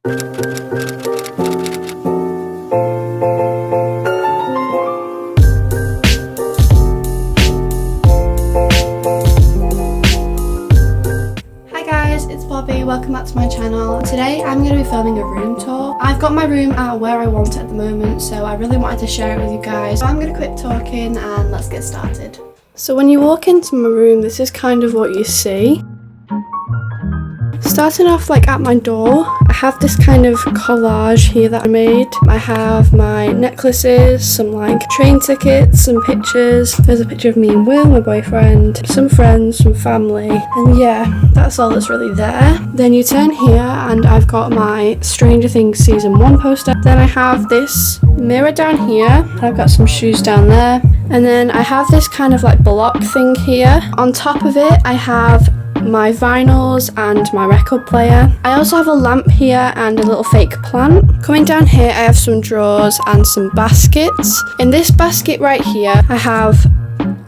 It's Bobby, welcome back to my channel. Today I'm going to be filming a room tour. I've got my room out where I want it at the moment, so I really wanted to share it with you guys. So I'm going to quit talking and let's get started. So when you walk into my room, this is kind of what you see. Starting off like at my door, I have this kind of collage here that I made. I have my necklaces, some like train tickets, some pictures. There's a picture of me and Will, my boyfriend, some friends, some family, and yeah, that's all that's really there. Then you turn here and I've got my Stranger Things season 1 poster. Then I have this mirror down here, and I've got some shoes down there. And then I have this kind of like block thing here. On top of it, I have my vinyls and my record player. I also have a lamp here and a little fake plant. Coming down here, I have some drawers and some baskets. In this basket right here, I have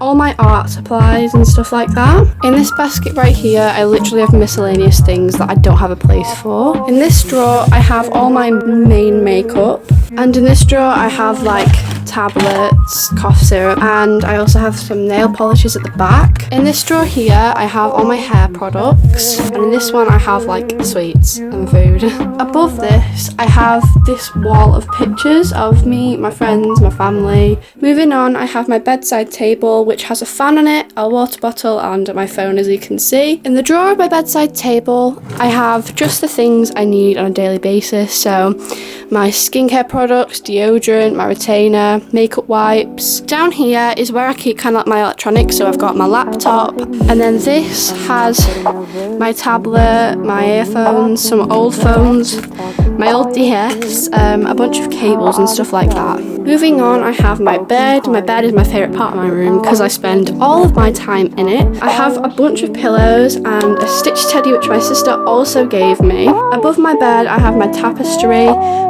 all my art supplies and stuff like that. In this basket right here, I literally have miscellaneous things that I don't have a place for. In this drawer, I have all my main makeup. And in this drawer, I have like tablets, cough syrup, and I also have some nail polishes at the back. In this drawer here, I have all my hair products, and in this one I have like sweets and food. Above this, I have this wall of pictures of me, my friends, my family. Moving on, I have my bedside table, which has a fan on it, a water bottle, and my phone, as you can see. In the drawer of my bedside table, I have just the things I need on a daily basis, so my skincare products, deodorant, my retainer, makeup wipes. Down here is where I keep kind of like my electronics, so I've got my laptop, and then this has my tablet, my earphones, some old phones, my old DS, a bunch of cables and stuff like that. Moving on, I have my bed. My bed is my favourite part of my room because I spend all of my time in it. I have a bunch of pillows and a Stitch teddy which my sister also gave me. Above my bed I have my tapestry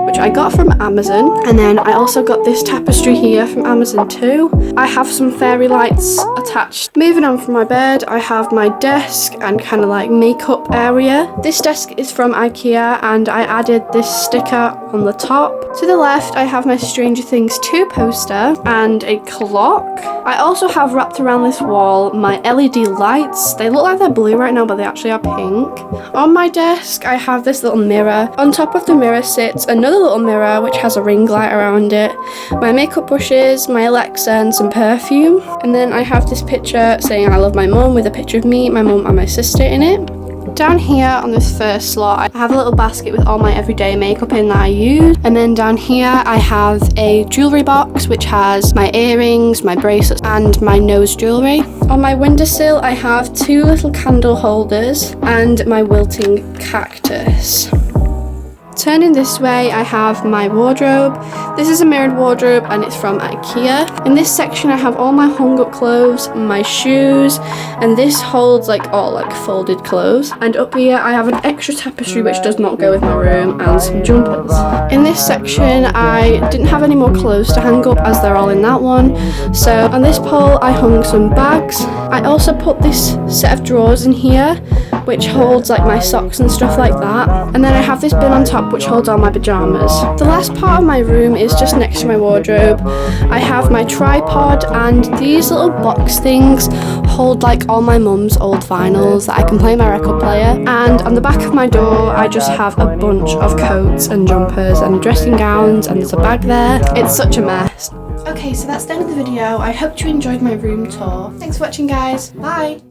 which I got from Amazon, and then I also got this tapestry here from Amazon too. I have some fairy lights attached. Moving on from my bed, I have my desk and kind of like makeup area. This desk is from IKEA and I added this sticker on the top. To the left I have my Stranger Things 2 poster and a clock. I also have wrapped around this wall my LED lights. They look like they're blue right now, but they actually are pink. On my desk I have this little mirror. On top of the mirror sits another little mirror which has a ring light around it, my makeup brushes, my Alexa, and some perfume. And then I have this picture saying I love my mum with a picture of me, my mum and my sister in it. Down here on this first slot, I have a little basket with all my everyday makeup in that I use. And then down here, I have a jewellery box which has my earrings, my bracelets, and my nose jewellery. On my windowsill, I have 2 little candle holders and my wilting cactus. Turning this way, I have my wardrobe. This is a mirrored wardrobe and it's from IKEA. In this section I have all my hung up clothes, my shoes, and this holds like all like folded clothes. And up here I have an extra tapestry which does not go with my room and some jumpers. In this section I didn't have any more clothes to hang up as they're all in that one. So on this pole I hung some bags. I also put this set of drawers in here which holds like my socks and stuff like that. And then I have this bin on top which holds all my pajamas. The last part of my room is just next to my wardrobe. I have my tripod and these little box things hold like all my mum's old vinyls that I can play my record player. And on the back of my door I just have a bunch of coats and jumpers and dressing gowns, and there's a bag there. It's such a mess. Okay, so that's the end of the video. I hope you enjoyed my room tour. Thanks for watching guys. Bye!